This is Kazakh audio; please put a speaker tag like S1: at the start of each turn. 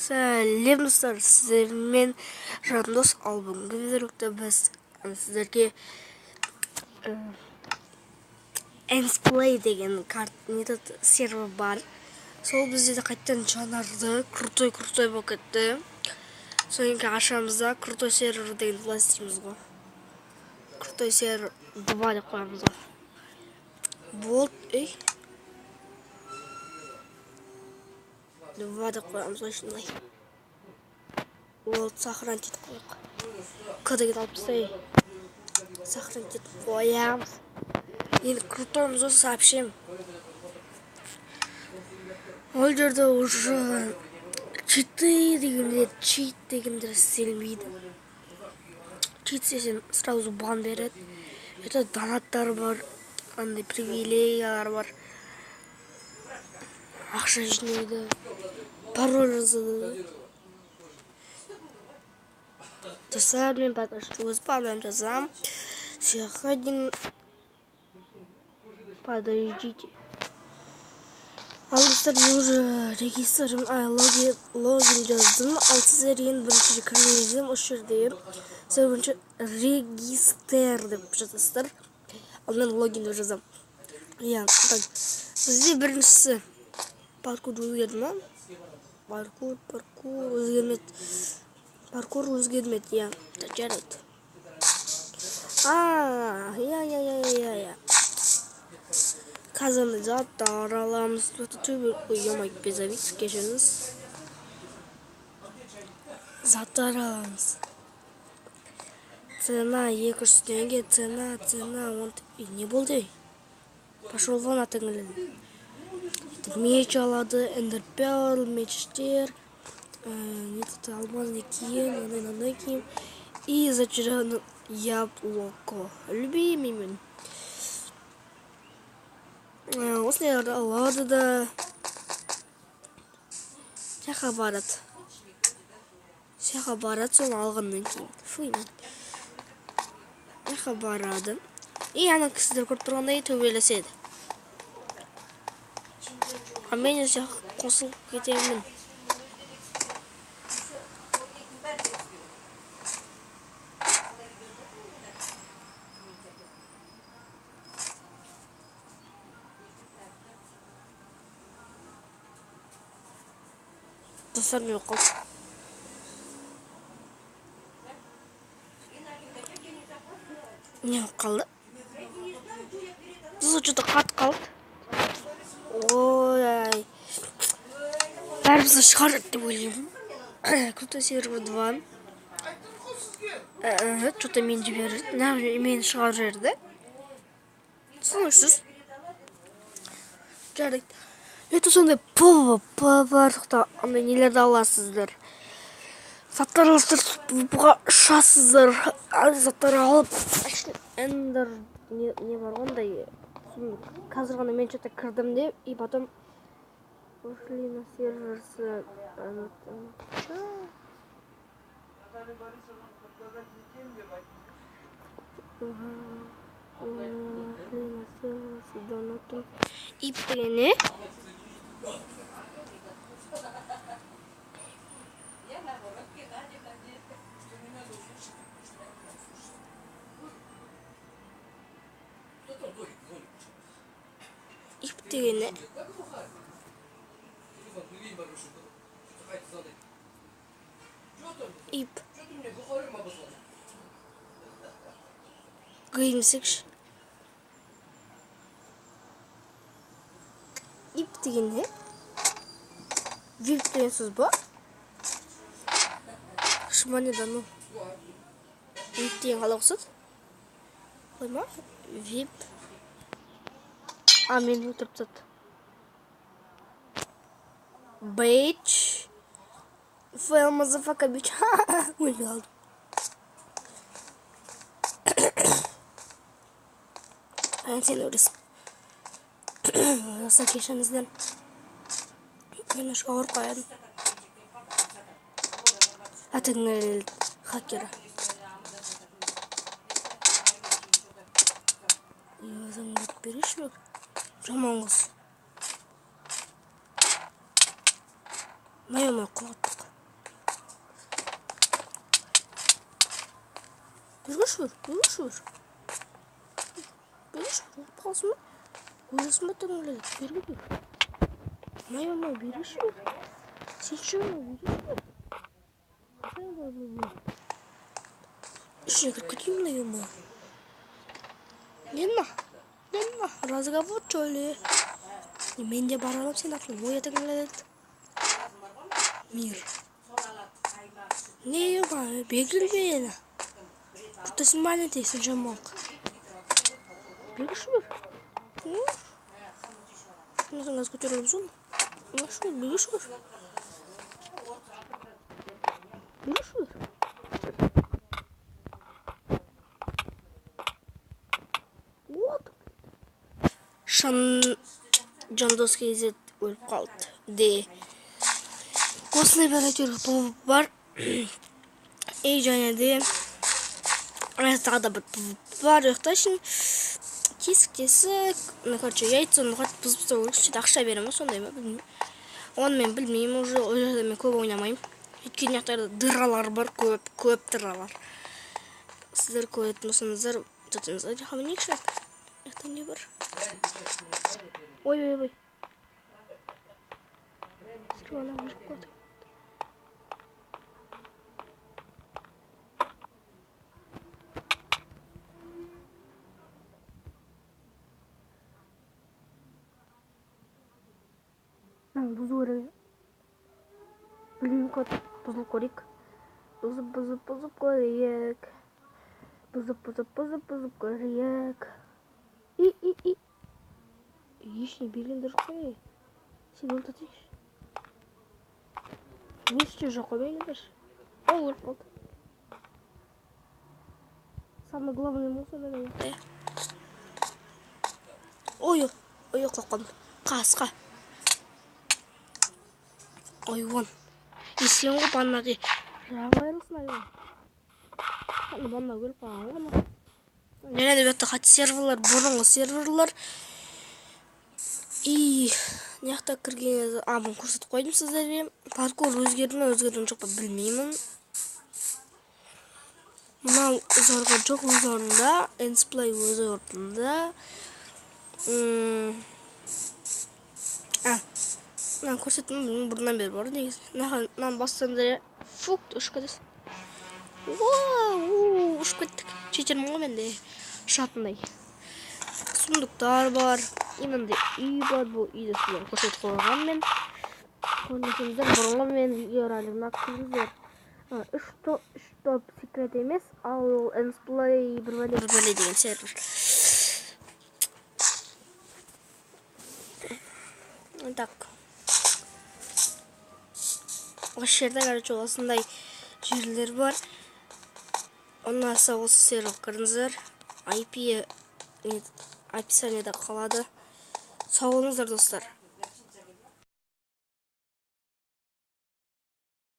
S1: Сәлем достар, сіздермен жандос. Ал бүгінгі видеороликте біз сіздерге Ensplay деген сервер бар. Сол бізде де қайттан жаңарды крутой болып кетті. Содан кейін ашамызда крутой сервер деген былай істейміз ғой. Крутой сервер 2 деп қоямыз ғой. Болды, 2 деп қоямыз ғой шындай. Ол сохранить етіп қойық. Кодеген алып тастайық. Сохранить етіп қоямыз. Енді крутоймыз осы сообщим. Ол жерде уже чит дегендер істелмейді. Чит сен сразу бан береді. Это донаттар бар, андай привилегиялар бар. Ақша жинайды, пароль жазады. Достар, мен өз паролем жазам. Сегодня подождите. Ал достар, мен уже логин жаздым. Ал сіздер енді бірінші кірмейсіздер, осы жерде сіздер бірінші регистр деп жазасыздар. Ал мен логин деп жазам. Бізде біріншісі паркур өзгерді ма? Паркур өзгермеді. Паркур өзгермеді, жарайды. Қазір заттар аламыз. Безавит кешіріңіз. Заттар аламыз. Цена 200 теңге, цена, не болды? Пошел вон атыңылын. Меч алады, эндерперл, мечтер, алмазный киім, и зачарованное яблоко. Любимый мен. Осыларды алады да. Сяқа барады, соны алғаннан кейін. Сяқа барады. И ана кісілер көріп тұрғандай төбелеседі. А мен сяқ қосылып кетемін. Достар, мен қалды. Не қалды? Достар, что-то қат қалды. Ой, бәрімізді шығарады деп ойлаймын. Крутой сервер 2. Что-то мен жіберді. Мен шығарып жіберді. Түсініксіз. Жарайды. Это сондай барлықта андай нелерді аласыздар. Заттар аласыздар, бұға ұшасыздар. Заттар алып, эндер не бар ондай. Қазір ғана мен что-то кірдім деп, и потом ушли на серверсы. И пене. İptiğine ip kıyımsız İptiğine viptiğinsiz bu şımani da no İptiğin halıksız koyma vip Amin oturup bitch fail motherfucker bitch. Oyunu aldım. Ben seni orası. Nasıl geçenizden ben şu ağır koyarım. Atın hakera. Yazın bir iş yok. Жаман қыз. Майыма құлаттық. Бергіші бір. Қалсын ба? Ойласын ба тәңірледі. Бергі бір. Май, бергіші бір. Сенші бергіші бір. Ішіне кіріп кетейін бі, ема. Ленна, разговор, что ли? Мен де баралап сен артын оятың келеді. Мир. Не, ема, бегілбейді. Құттысын мәлі дейсін жамақ. Бегіші бір. Шынызың аз көтеріліп зон. Бегіші бір. Вот. Жандос кезет өліп қалды. Де. Осындай бір әйтеуір бар. Және де. Тағы да бір бар. Ұйықтайшын. Тесік. Короче, яйца оны қатып бұзып сөйтіп ақша беремін. Сондай ма? Білмеймін. Оны мен білмеймін. Уже ол жерде мен көп ойнамаймын. Өйткені жақтарда дыралар бар. Көп дыралар. Сіздер көретін болсаңыздар жатыңыздар. Жақамын не кіші? Яқта не бар? Ой. Сырғана жүріп қалды. Бұзу керек. Білмеймін көтіп бұзылып көрейік. Бұзып көрейік. Бұзып көрейік. Ешіне белгендер қой. Сен өлтатайш. Не істе жоқ қой белгендер. Ол өліп қалды. Самый главный мусор да. Ой, қалқан. Қасқа. Ой, вон. Есен ғой баннаға. Жағайрылсын айын. Банна өліп қалған. Және де бетті қат серверлер, бұрынғы серверлер. И неқта кірген абын көрсетіп қойдым сіздерге. Паркур өзгердің жоқ па білмеймін. Мынау зорға жоқ өз орында. Энсплей өз орында. Мен көрсеттім бұрыннан бері бар негіз. Мен бастанда фукт ұшып кетесің. Ұшып кеттік. Четермін ғой менде шатындай. Сұмдықтар бар. Имінде үй бар. Бұл үйді сіздер көрсетіп қойған мен. Көрмесеңіздер бұрынғы мен видеоралығына кіріңіздер. 3 топ секрет емес. Ал Энсплей бір бәле деген сервер. Так. Осы жерде короче осындай жерлер бар. Оннаса осы сервер кіріңіздер. IP описаниеда қалады. Сау болыңыздар достар.